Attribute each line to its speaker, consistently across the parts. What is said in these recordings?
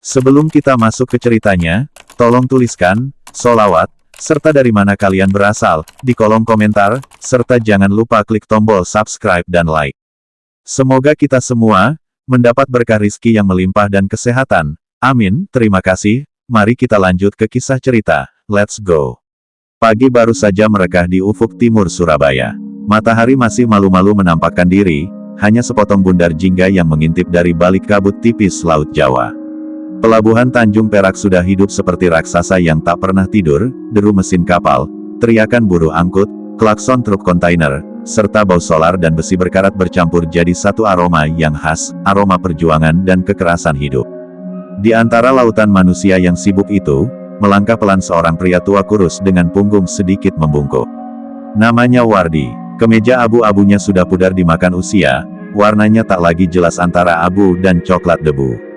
Speaker 1: Sebelum kita masuk ke ceritanya, tolong tuliskan, sholawat, serta dari mana kalian berasal, di kolom komentar, serta jangan lupa klik tombol subscribe dan like. Semoga kita semua, mendapat berkah rizki yang melimpah dan kesehatan. Amin, terima kasih. Mari kita lanjut ke kisah cerita, let's go. Pagi baru saja merekah di ufuk timur Surabaya. Matahari masih malu-malu menampakkan diri, hanya sepotong bundar jingga yang mengintip dari balik kabut tipis Laut Jawa. Pelabuhan Tanjung Perak sudah hidup seperti raksasa yang tak pernah tidur, deru mesin kapal, teriakan buruh angkut, klakson truk kontainer, serta bau solar dan besi berkarat bercampur jadi satu aroma yang khas, aroma perjuangan dan kekerasan hidup. Di antara lautan manusia yang sibuk itu, melangkah pelan seorang pria tua kurus dengan punggung sedikit membungkuk. Namanya Wardi. Kemeja abu-abunya sudah pudar dimakan usia, warnanya tak lagi jelas antara abu dan coklat debu.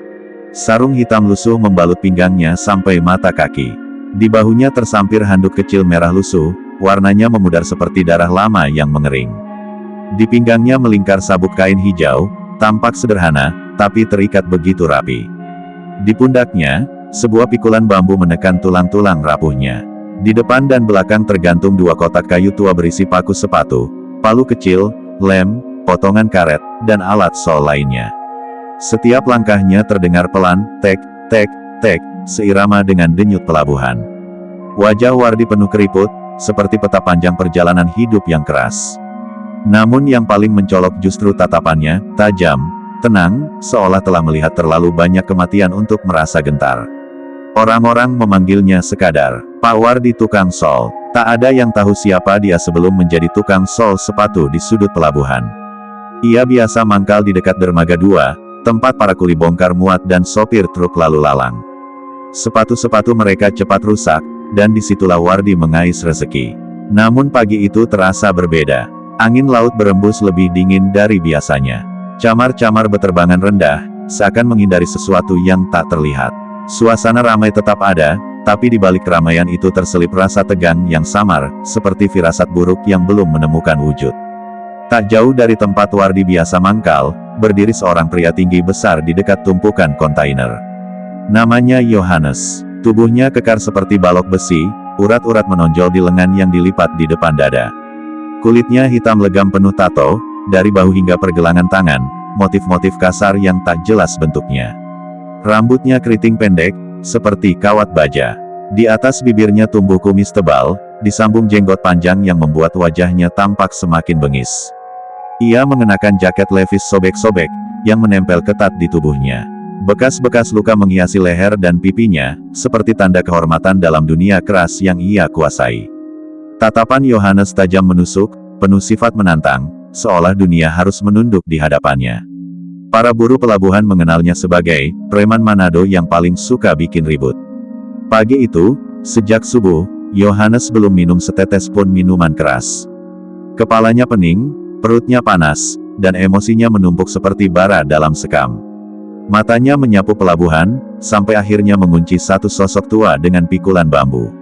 Speaker 1: Sarung hitam lusuh membalut pinggangnya sampai mata kaki. Di bahunya tersampir handuk kecil merah lusuh, warnanya memudar seperti darah lama yang mengering. Di pinggangnya melingkar sabuk kain hijau, tampak sederhana, tapi terikat begitu rapi. Di pundaknya, sebuah pikulan bambu menekan tulang-tulang rapuhnya. Di depan dan belakang tergantung dua kotak kayu tua berisi paku sepatu, palu kecil, lem, potongan karet, dan alat sol lainnya. Setiap langkahnya terdengar pelan, tek, tek, tek, seirama dengan denyut pelabuhan. Wajah Wardi penuh keriput, seperti peta panjang perjalanan hidup yang keras. Namun yang paling mencolok justru tatapannya, tajam, tenang, seolah telah melihat terlalu banyak kematian untuk merasa gentar. Orang-orang memanggilnya sekadar, Pak Wardi tukang sol. Tak ada yang tahu siapa dia sebelum menjadi tukang sol sepatu di sudut pelabuhan. Ia biasa mangkal di dekat dermaga 2, tempat para kuli bongkar muat dan sopir truk lalu lalang. Sepatu-sepatu mereka cepat rusak, dan disitulah Wardi mengais rezeki. Namun pagi itu terasa berbeda. Angin laut berembus lebih dingin dari biasanya. Camar-camar beterbangan rendah, seakan menghindari sesuatu yang tak terlihat. Suasana ramai tetap ada, tapi di balik keramaian itu terselip rasa tegang yang samar, seperti firasat buruk yang belum menemukan wujud. Tak jauh dari tempat Wardi biasa mangkal, berdiri seorang pria tinggi besar di dekat tumpukan kontainer. Namanya Yohanes. Tubuhnya kekar seperti balok besi, urat-urat menonjol di lengan yang dilipat di depan dada. Kulitnya hitam legam penuh tato, dari bahu hingga pergelangan tangan, motif-motif kasar yang tak jelas bentuknya. Rambutnya keriting pendek, seperti kawat baja. Di atas bibirnya tumbuh kumis tebal, disambung jenggot panjang yang membuat wajahnya tampak semakin bengis. Ia mengenakan jaket levis sobek-sobek, yang menempel ketat di tubuhnya. Bekas-bekas luka menghiasi leher dan pipinya, seperti tanda kehormatan dalam dunia keras yang ia kuasai. Tatapan Yohanes tajam menusuk, penuh sifat menantang, seolah dunia harus menunduk di hadapannya. Para buruh pelabuhan mengenalnya sebagai preman Manado yang paling suka bikin ribut. Pagi itu, sejak subuh, Yohanes belum minum setetes pun minuman keras. Kepalanya pening, perutnya panas, dan emosinya menumpuk seperti bara dalam sekam. Matanya menyapu pelabuhan, sampai akhirnya mengunci satu sosok tua dengan pikulan bambu.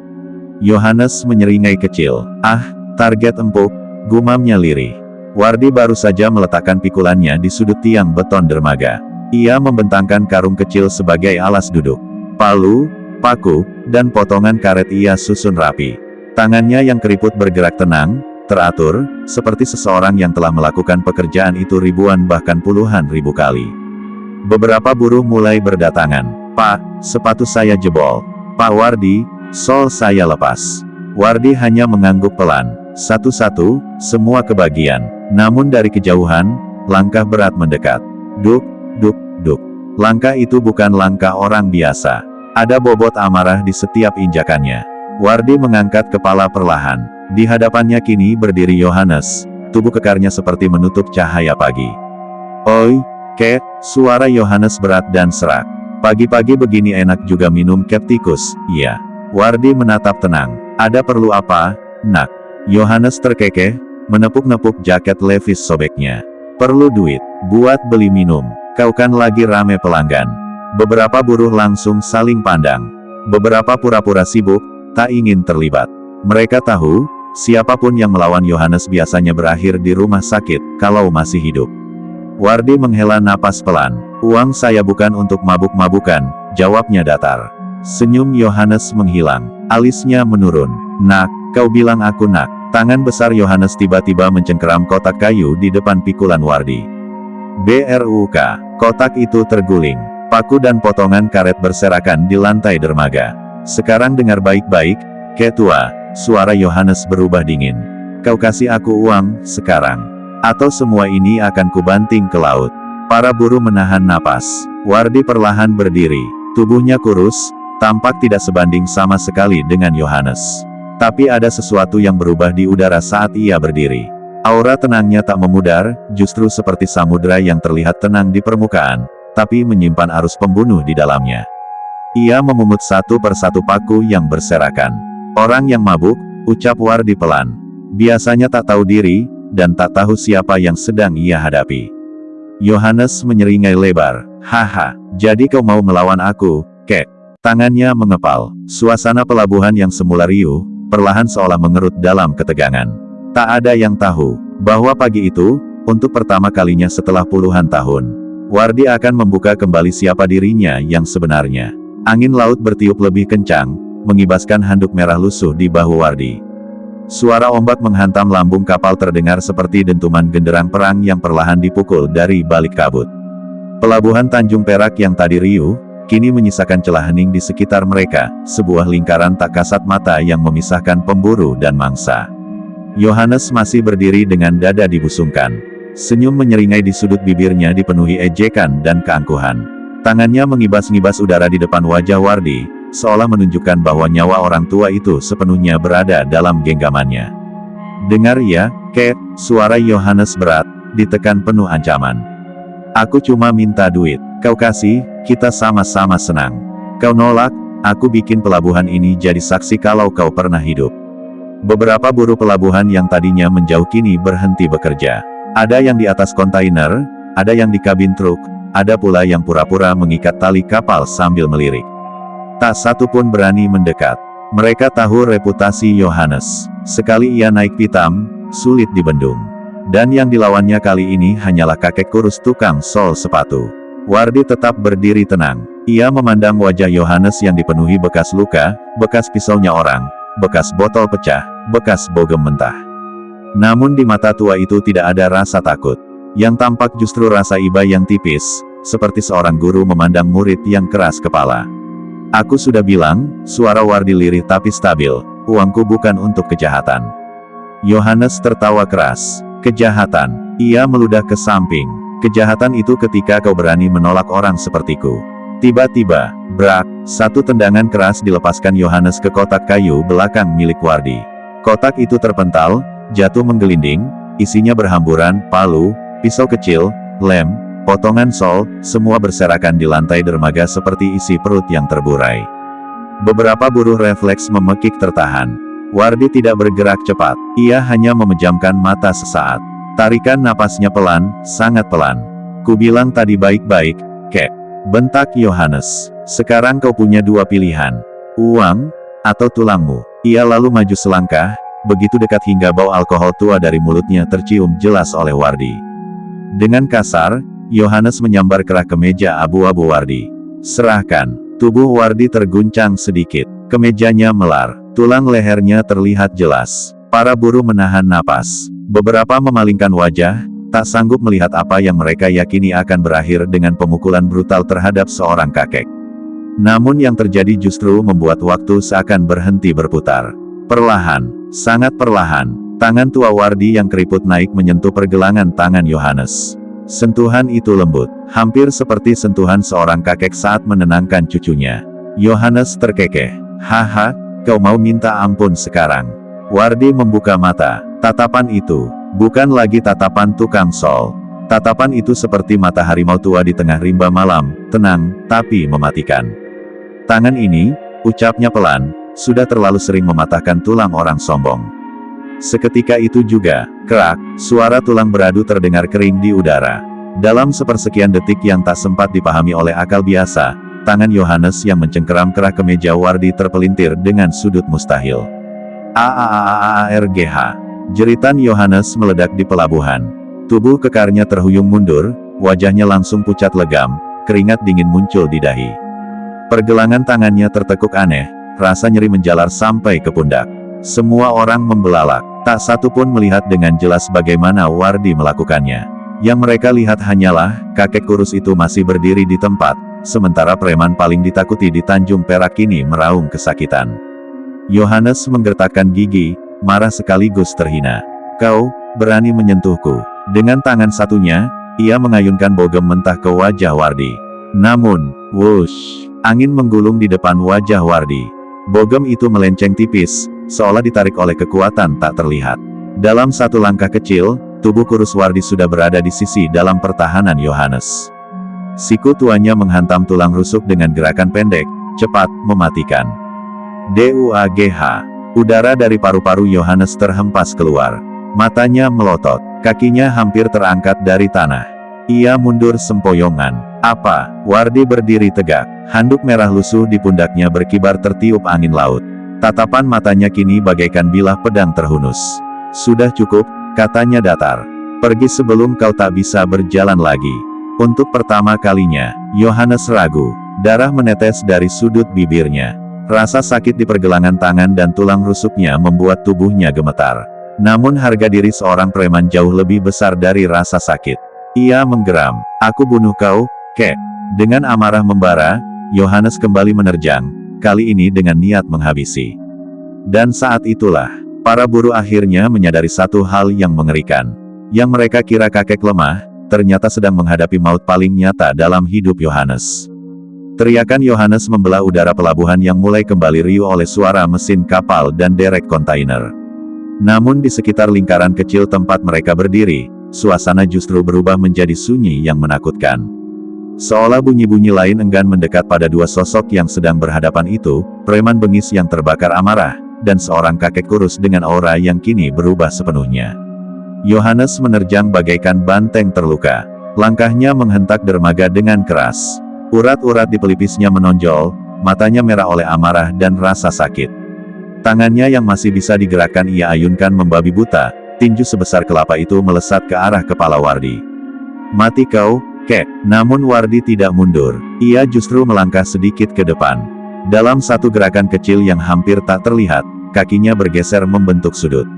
Speaker 1: Yohanes menyeringai kecil. Ah, target empuk, gumamnya lirih. Wardi baru saja meletakkan pikulannya di sudut tiang beton dermaga. Ia membentangkan karung kecil sebagai alas duduk. Palu, paku, dan potongan karet ia susun rapi. Tangannya yang keriput bergerak tenang, teratur, seperti seseorang yang telah melakukan pekerjaan itu ribuan bahkan puluhan ribu kali. Beberapa buruh mulai berdatangan. Pak, sepatu saya jebol. Pak Wardi, sol saya lepas. Wardi hanya mengangguk pelan. Satu-satu, semua kebagian. Namun dari kejauhan, langkah berat mendekat. Duk, duk, duk. Langkah itu bukan langkah orang biasa. Ada bobot amarah di setiap injakannya. Wardi mengangkat kepala perlahan. Di hadapannya kini berdiri Yohanes, tubuh kekarnya seperti menutup cahaya pagi. Oi, Kek, suara Yohanes berat dan serak. Pagi-pagi begini enak juga minum Keptikus, iya. Wardi menatap tenang. Ada perlu apa, nak? Yohanes terkekeh, menepuk-nepuk jaket levis sobeknya. Perlu duit, buat beli minum. Kau kan lagi rame pelanggan. Beberapa buruh langsung saling pandang. Beberapa pura-pura sibuk, tak ingin terlibat. Mereka tahu, siapapun yang melawan Yohanes biasanya berakhir di rumah sakit, kalau masih hidup. Wardi menghela napas pelan. Uang saya bukan untuk mabuk-mabukan, jawabnya datar. Senyum Yohanes menghilang, alisnya menurun. Nak, kau bilang aku nak. Tangan besar Yohanes tiba-tiba mencengkeram kotak kayu di depan pikulan Wardi. BRUK, kotak itu terguling. Paku dan potongan karet berserakan di lantai dermaga. Sekarang dengar baik-baik, Ketua, suara Yohanes berubah dingin. Kau kasih aku uang, sekarang. Atau semua ini akan kubanting ke laut. Para buruh menahan napas. Wardi perlahan berdiri. Tubuhnya kurus, tampak tidak sebanding sama sekali dengan Yohanes. Tapi ada sesuatu yang berubah di udara saat ia berdiri. Aura tenangnya tak memudar, justru seperti samudera yang terlihat tenang di permukaan, tapi menyimpan arus pembunuh di dalamnya. Ia memungut satu persatu paku yang berserakan. Orang yang mabuk, ucap Wardi pelan. Biasanya tak tahu diri, dan tak tahu siapa yang sedang ia hadapi. Yohanes menyeringai lebar. Haha, jadi kau mau melawan aku, kek? Tangannya mengepal. Suasana pelabuhan yang semula riuh, perlahan seolah mengerut dalam ketegangan. Tak ada yang tahu, bahwa pagi itu, untuk pertama kalinya setelah puluhan tahun, Wardi akan membuka kembali siapa dirinya yang sebenarnya. Angin laut bertiup lebih kencang, mengibaskan handuk merah lusuh di bahu Wardi. Suara ombak menghantam lambung kapal terdengar seperti dentuman genderang perang yang perlahan dipukul dari balik kabut. Pelabuhan Tanjung Perak yang tadi riuh, kini menyisakan celah hening di sekitar mereka, sebuah lingkaran tak kasat mata yang memisahkan pemburu dan mangsa. Yohanes masih berdiri dengan dada dibusungkan. Senyum menyeringai di sudut bibirnya dipenuhi ejekan dan keangkuhan. Tangannya mengibas-ngibas udara di depan wajah Wardi, seolah menunjukkan bahwa nyawa orang tua itu sepenuhnya berada dalam genggamannya. Dengar ya, Kek, suara Yohanes berat, ditekan penuh ancaman. Aku cuma minta duit, kau kasih, kita sama-sama senang. Kau nolak, aku bikin pelabuhan ini jadi saksi kalau kau pernah hidup. Beberapa buruh pelabuhan yang tadinya menjauh kini berhenti bekerja. Ada yang di atas kontainer, ada yang di kabin truk, ada pula yang pura-pura mengikat tali kapal sambil melirik. Tak satu pun berani mendekat. Mereka tahu reputasi Yohanes. Sekali ia naik pitam, sulit dibendung. Dan yang dilawannya kali ini hanyalah kakek kurus tukang sol sepatu. Wardi tetap berdiri tenang. Ia memandang wajah Yohanes yang dipenuhi bekas luka, bekas pisaunya orang, bekas botol pecah, bekas bogem mentah. Namun di mata tua itu tidak ada rasa takut. Yang tampak justru rasa iba yang tipis, seperti seorang guru memandang murid yang keras kepala. Aku sudah bilang, suara Wardi lirih tapi stabil, uangku bukan untuk kejahatan. Yohanes tertawa keras. Kejahatan. Ia meludah ke samping. Kejahatan itu ketika kau berani menolak orang sepertiku. Tiba-tiba, brak, satu tendangan keras dilepaskan Yohanes ke kotak kayu belakang milik Wardi. Kotak itu terpental, jatuh menggelinding, isinya berhamburan, palu, pisau kecil, lem, potongan sol, semua berserakan di lantai dermaga seperti isi perut yang terburai. Beberapa buruh refleks memekik tertahan. Wardi tidak bergerak cepat, ia hanya memejamkan mata sesaat. Tarikan napasnya pelan, sangat pelan. Kubilang tadi baik-baik, Kek. Bentak Yohanes. Sekarang kau punya dua pilihan. Uang, atau tulangmu. Ia lalu maju selangkah, begitu dekat hingga bau alkohol tua dari mulutnya tercium jelas oleh Wardi. Dengan kasar, Yohanes menyambar kerah kemeja abu-abu Wardi. Serahkan. Tubuh Wardi terguncang sedikit. Kemejanya melar. Tulang lehernya terlihat jelas. Para buruh menahan napas. Beberapa memalingkan wajah, tak sanggup melihat apa yang mereka yakini akan berakhir dengan pemukulan brutal terhadap seorang kakek. Namun yang terjadi justru membuat waktu seakan berhenti berputar. Perlahan, sangat perlahan, tangan tua Wardi yang keriput naik menyentuh pergelangan tangan Yohanes. Sentuhan itu lembut, hampir seperti sentuhan seorang kakek saat menenangkan cucunya. Yohanes terkekeh. Haha, kau mau minta ampun sekarang? Wardi membuka mata. Tatapan itu, bukan lagi tatapan tukang sol. Tatapan itu seperti mata harimau tua di tengah rimba malam, tenang, tapi mematikan. Tangan ini, ucapnya pelan, sudah terlalu sering mematahkan tulang orang sombong. Seketika itu juga, kerak, suara tulang beradu terdengar kering di udara. Dalam sepersekian detik yang tak sempat dipahami oleh akal biasa, tangan Yohanes yang mencengkeram kerah kemeja Wardi terpelintir dengan sudut mustahil. Aargh. Jeritan Yohanes meledak di pelabuhan. Tubuh kekarnya terhuyung mundur, wajahnya langsung pucat legam, keringat dingin muncul di dahi. Pergelangan tangannya tertekuk aneh, rasa nyeri menjalar sampai ke pundak. Semua orang membelalak, tak satu pun melihat dengan jelas bagaimana Wardi melakukannya. Yang mereka lihat hanyalah, kakek kurus itu masih berdiri di tempat, sementara preman paling ditakuti di Tanjung Perak ini meraung kesakitan. Yohanes menggertakkan gigi, marah sekaligus terhina. "Kau berani menyentuhku?" Dengan tangan satunya, ia mengayunkan bogem mentah ke wajah Wardi. Namun, wush, angin menggulung di depan wajah Wardi. Bogem itu melenceng tipis, seolah ditarik oleh kekuatan tak terlihat. Dalam satu langkah kecil, tubuh kurus Wardi sudah berada di sisi dalam pertahanan Yohanes. Siku tuanya menghantam tulang rusuk dengan gerakan pendek, cepat, mematikan. DUAGH. Udara dari paru-paru Yohanes terhempas keluar. Matanya melotot, kakinya hampir terangkat dari tanah. Ia mundur sempoyongan. "Apa?" Wardi berdiri tegak. Handuk merah lusuh di pundaknya berkibar tertiup angin laut. Tatapan matanya kini bagaikan bilah pedang terhunus. "Sudah cukup," katanya datar. "Pergi sebelum kau tak bisa berjalan lagi." Untuk pertama kalinya, Yohanes ragu. Darah menetes dari sudut bibirnya. Rasa sakit di pergelangan tangan dan tulang rusuknya membuat tubuhnya gemetar. Namun harga diri seorang preman jauh lebih besar dari rasa sakit. Ia menggeram, "Aku bunuh kau, kek." Dengan amarah membara, Yohanes kembali menerjang, kali ini dengan niat menghabisi. Dan saat itulah, para buruh akhirnya menyadari satu hal yang mengerikan. Yang mereka kira kakek lemah, ternyata sedang menghadapi maut paling nyata dalam hidup Yohanes. Teriakan Yohanes membelah udara pelabuhan yang mulai kembali riuh oleh suara mesin kapal dan derek kontainer. Namun di sekitar lingkaran kecil tempat mereka berdiri, suasana justru berubah menjadi sunyi yang menakutkan. Seolah bunyi-bunyi lain enggan mendekat pada dua sosok yang sedang berhadapan itu, preman bengis yang terbakar amarah, dan seorang kakek kurus dengan aura yang kini berubah sepenuhnya. Yohanes menerjang bagaikan banteng terluka. Langkahnya menghentak dermaga dengan keras. Urat-urat di pelipisnya menonjol, matanya merah oleh amarah dan rasa sakit. Tangannya yang masih bisa digerakkan ia ayunkan membabi buta, tinju sebesar kelapa itu melesat ke arah kepala Wardi. "Mati kau, kek!" Namun Wardi tidak mundur, ia justru melangkah sedikit ke depan. Dalam satu gerakan kecil yang hampir tak terlihat, kakinya bergeser membentuk sudut.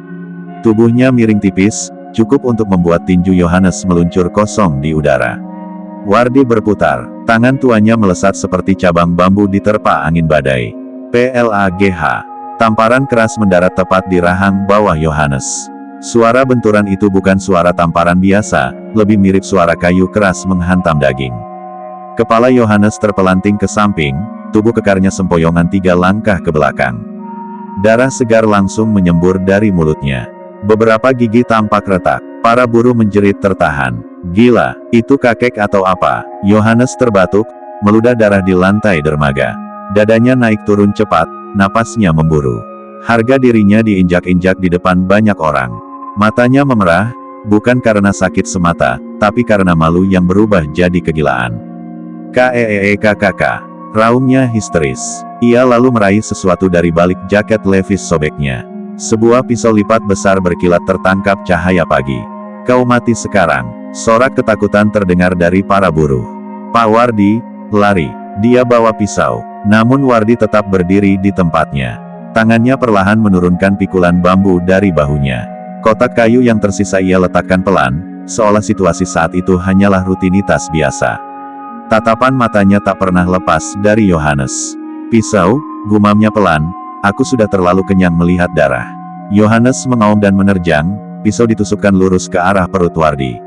Speaker 1: Tubuhnya miring tipis, cukup untuk membuat tinju Yohanes meluncur kosong di udara. Wardi berputar, tangan tuanya melesat seperti cabang bambu diterpa angin badai. PLAGH. Tamparan keras mendarat tepat di rahang bawah Yohanes. Suara benturan itu bukan suara tamparan biasa, lebih mirip suara kayu keras menghantam daging. Kepala Yohanes terpelanting ke samping, tubuh kekarnya sempoyongan 3 langkah ke belakang. Darah segar langsung menyembur dari mulutnya. Beberapa gigi tampak retak. Para buruh menjerit tertahan. "Gila, itu kakek atau apa?" Yohanes terbatuk, meludah darah di lantai dermaga. Dadanya naik turun cepat, napasnya memburu. Harga dirinya diinjak-injak di depan banyak orang. Matanya memerah, bukan karena sakit semata, tapi karena malu yang berubah jadi kegilaan. "KKK." Raungnya histeris. Ia lalu meraih sesuatu dari balik jaket levis sobeknya. Sebuah pisau lipat besar berkilat tertangkap cahaya pagi. "Kau mati sekarang." Sorak ketakutan terdengar dari para buruh. "Pak Wardi, lari." Dia bawa pisau. Namun Wardi tetap berdiri di tempatnya. Tangannya perlahan menurunkan pikulan bambu dari bahunya. Kotak kayu yang tersisa ia letakkan pelan, seolah situasi saat itu hanyalah rutinitas biasa. Tatapan matanya tak pernah lepas dari Yohanes. "Pisau," gumamnya pelan, "aku sudah terlalu kenyang melihat darah." Yohanes mengaum dan menerjang, pisau ditusukkan lurus ke arah perut Wardi.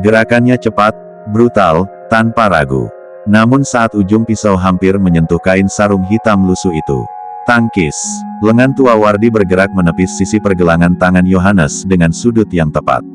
Speaker 1: Gerakannya cepat, brutal, tanpa ragu. Namun saat ujung pisau hampir menyentuh kain sarung hitam lusuh itu, tangkis. Lengan tua Wardi bergerak menepis sisi pergelangan tangan Yohanes dengan sudut yang tepat.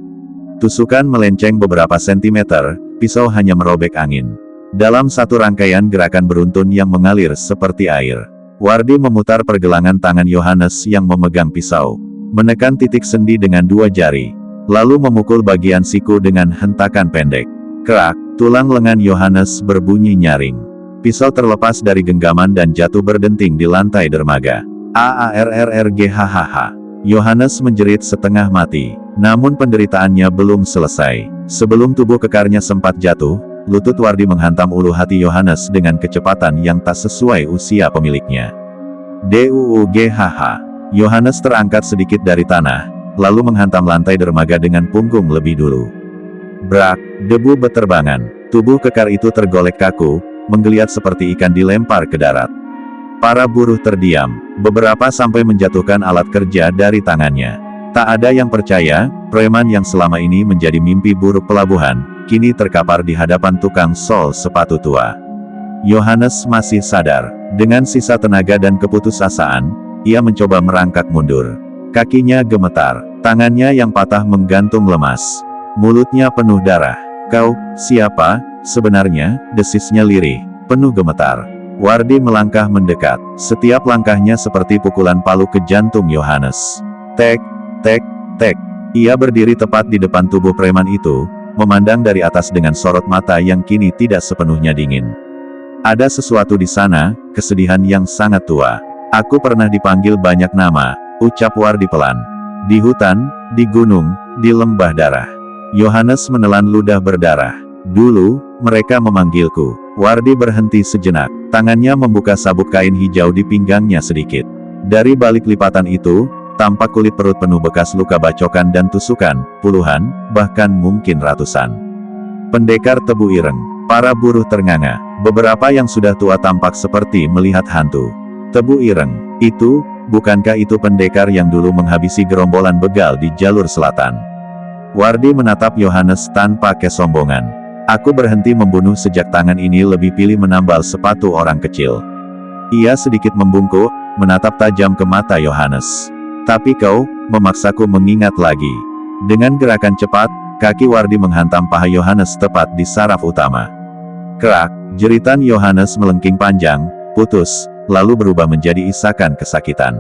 Speaker 1: Tusukan melenceng beberapa sentimeter, pisau hanya merobek angin. Dalam satu rangkaian gerakan beruntun yang mengalir seperti air, Wardi memutar pergelangan tangan Yohanes yang memegang pisau, menekan titik sendi dengan 2 jari, lalu memukul bagian siku dengan hentakan pendek. Kerak, tulang lengan Yohanes berbunyi nyaring. Pisau terlepas dari genggaman dan jatuh berdenting di lantai dermaga. "AARRRGHHH." Yohanes menjerit setengah mati. Namun penderitaannya belum selesai. Sebelum tubuh kekarnya sempat jatuh, lutut Wardi menghantam ulu hati Yohanes dengan kecepatan yang tak sesuai usia pemiliknya. DUUGHH. Yohanes terangkat sedikit dari tanah, lalu menghantam lantai dermaga dengan punggung lebih dulu. Brak, debu beterbangan. Tubuh kekar itu tergolek kaku, menggeliat seperti ikan dilempar ke darat. Para buruh terdiam, beberapa sampai menjatuhkan alat kerja dari tangannya. Tak ada yang percaya, preman yang selama ini menjadi mimpi buruk pelabuhan, kini terkapar di hadapan tukang sol sepatu tua. Yohanes masih sadar. Dengan sisa tenaga dan keputusasaan, ia mencoba merangkak mundur. Kakinya gemetar, tangannya yang patah menggantung lemas. Mulutnya penuh darah. "Kau, siapa, sebenarnya?" desisnya lirih, penuh gemetar. Wardi melangkah mendekat. Setiap langkahnya seperti pukulan palu ke jantung Yohanes. Tek, tek, tek. Ia berdiri tepat di depan tubuh preman itu, memandang dari atas dengan sorot mata yang kini tidak sepenuhnya dingin. Ada sesuatu di sana, kesedihan yang sangat tua. "Aku pernah dipanggil banyak nama," ucap Wardi pelan. "Di hutan, di gunung, di lembah darah." Yohanes menelan ludah berdarah. "Dulu, mereka memanggilku." Wardi berhenti sejenak. Tangannya membuka sabuk kain hijau di pinggangnya sedikit. Dari balik lipatan itu, tampak kulit perut penuh bekas luka bacokan dan tusukan, puluhan, bahkan mungkin ratusan. Pendekar tebu ireng. Para buruh ternganga. Beberapa yang sudah tua tampak seperti melihat hantu. Tebu ireng. Itu, bukankah itu pendekar yang dulu menghabisi gerombolan begal di jalur selatan? Wardi menatap Yohanes tanpa kesombongan. "Aku berhenti membunuh sejak tangan ini lebih pilih menambal sepatu orang kecil." Ia sedikit membungkuk, menatap tajam ke mata Yohanes. "Tapi kau, memaksaku mengingat lagi." Dengan gerakan cepat, kaki Wardi menghantam paha Yohanes tepat di saraf utama. Kerak, jeritan Yohanes melengking panjang, putus, lalu berubah menjadi isakan kesakitan.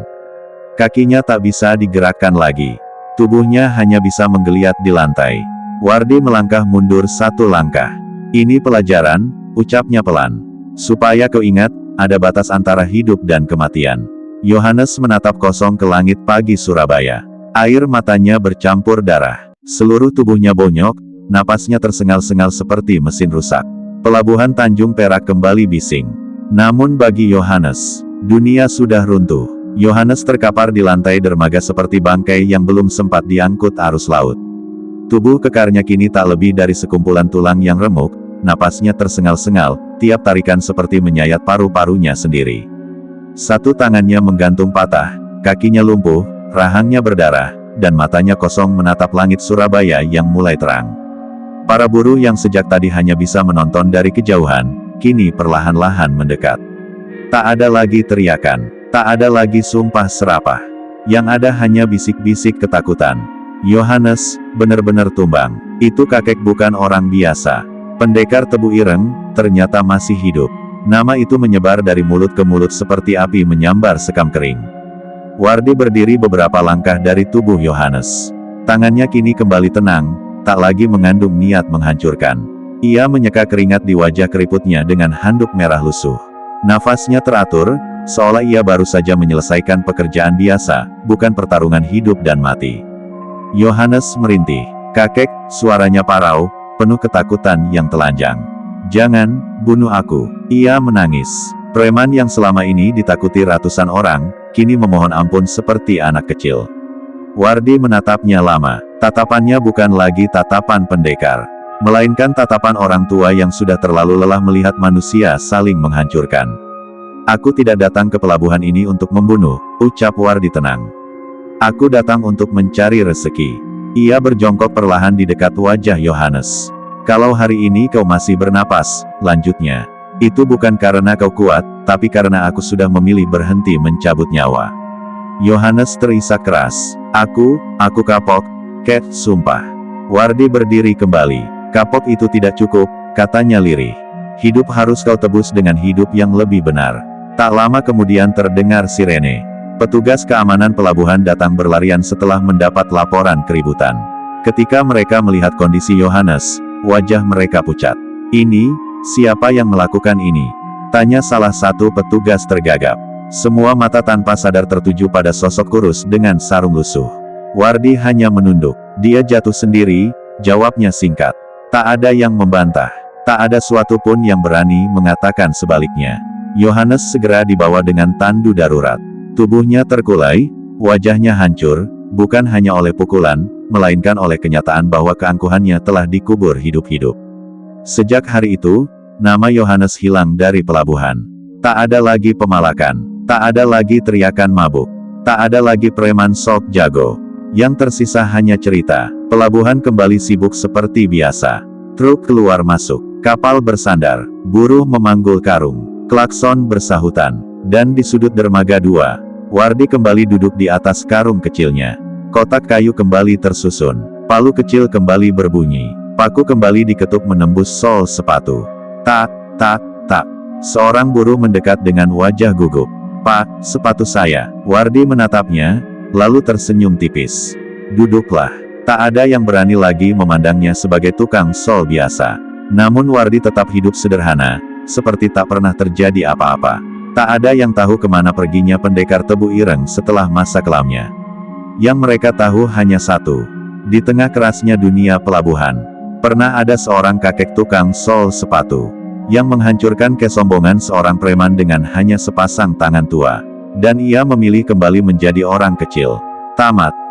Speaker 1: Kakinya tak bisa digerakkan lagi. Tubuhnya hanya bisa menggeliat di lantai. Wardi melangkah mundur satu langkah. "Ini pelajaran," ucapnya pelan. "Supaya kau ingat, ada batas antara hidup dan kematian." Yohanes menatap kosong ke langit pagi Surabaya. Air matanya bercampur darah. Seluruh tubuhnya bonyok, napasnya tersengal-sengal seperti mesin rusak. Pelabuhan Tanjung Perak kembali bising. Namun bagi Yohanes, dunia sudah runtuh. Yohanes terkapar di lantai dermaga seperti bangkai yang belum sempat diangkut arus laut. Tubuh kekarnya kini tak lebih dari sekumpulan tulang yang remuk, napasnya tersengal-sengal, tiap tarikan seperti menyayat paru-parunya sendiri. Satu tangannya menggantung patah, kakinya lumpuh, rahangnya berdarah, dan matanya kosong menatap langit Surabaya yang mulai terang. Para buruh yang sejak tadi hanya bisa menonton dari kejauhan, kini perlahan-lahan mendekat. Tak ada lagi teriakan. Tak ada lagi sumpah serapah. Yang ada hanya bisik-bisik ketakutan. Yohanes, benar-benar tumbang. Itu kakek bukan orang biasa. Pendekar tebu ireng, ternyata masih hidup. Nama itu menyebar dari mulut ke mulut seperti api menyambar sekam kering. Wardi berdiri beberapa langkah dari tubuh Yohanes. Tangannya kini kembali tenang, tak lagi mengandung niat menghancurkan. Ia menyeka keringat di wajah keriputnya dengan handuk merah lusuh. Nafasnya teratur, seolah ia baru saja menyelesaikan pekerjaan biasa, bukan pertarungan hidup dan mati. Yohanes merintih. "Kakek," suaranya parau, penuh ketakutan yang telanjang. "Jangan, bunuh aku." Ia menangis. Preman yang selama ini ditakuti ratusan orang, kini memohon ampun seperti anak kecil. Wardi menatapnya lama. Tatapannya bukan lagi tatapan pendekar, melainkan tatapan orang tua yang sudah terlalu lelah melihat manusia saling menghancurkan. "Aku tidak datang ke pelabuhan ini untuk membunuh," ucap Wardi tenang. "Aku datang untuk mencari rezeki." Ia berjongkok perlahan di dekat wajah Yohanes. "Kalau hari ini kau masih bernapas," lanjutnya, "itu bukan karena kau kuat, tapi karena aku sudah memilih berhenti mencabut nyawa." Yohanes terisak keras. Aku kapok, Ket, sumpah." Wardi berdiri kembali. "Kapok itu tidak cukup," katanya lirih. "Hidup harus kau tebus dengan hidup yang lebih benar." Tak lama kemudian terdengar sirene. Petugas keamanan pelabuhan datang berlarian setelah mendapat laporan keributan. Ketika mereka melihat kondisi Yohanes, wajah mereka pucat. "Ini, siapa yang melakukan ini?" tanya salah satu petugas tergagap. Semua mata tanpa sadar tertuju pada sosok kurus dengan sarung lusuh. Wardi hanya menunduk. "Dia jatuh sendiri," jawabnya singkat. Tak ada yang membantah. Tak ada suatu pun yang berani mengatakan sebaliknya. Yohanes segera dibawa dengan tandu darurat. Tubuhnya terkulai, wajahnya hancur, bukan hanya oleh pukulan, melainkan oleh kenyataan bahwa keangkuhannya telah dikubur hidup-hidup. Sejak hari itu, nama Yohanes hilang dari pelabuhan. Tak ada lagi pemalakan, tak ada lagi teriakan mabuk, tak ada lagi preman sok jago. Yang tersisa hanya cerita. Pelabuhan kembali sibuk seperti biasa. Truk keluar masuk, kapal bersandar, buruh memanggul karung, klakson bersahutan, dan di sudut dermaga 2, Wardi kembali duduk di atas karung kecilnya. Kotak kayu kembali tersusun, palu kecil kembali berbunyi, paku kembali diketuk menembus sol sepatu. Tak, tak, tak. Seorang buruh mendekat dengan wajah gugup. "Pak, sepatu saya." Wardi menatapnya, lalu tersenyum tipis. "Duduklah." Tak ada yang berani lagi memandangnya sebagai tukang sol biasa. Namun Wardi tetap hidup sederhana, seperti tak pernah terjadi apa-apa. Tak ada yang tahu kemana perginya pendekar tebu ireng setelah masa kelamnya. Yang mereka tahu hanya satu. Di tengah kerasnya dunia pelabuhan, pernah ada seorang kakek tukang sol sepatu, yang menghancurkan kesombongan seorang preman dengan hanya sepasang tangan tua. Dan ia memilih kembali menjadi orang kecil. Tamat.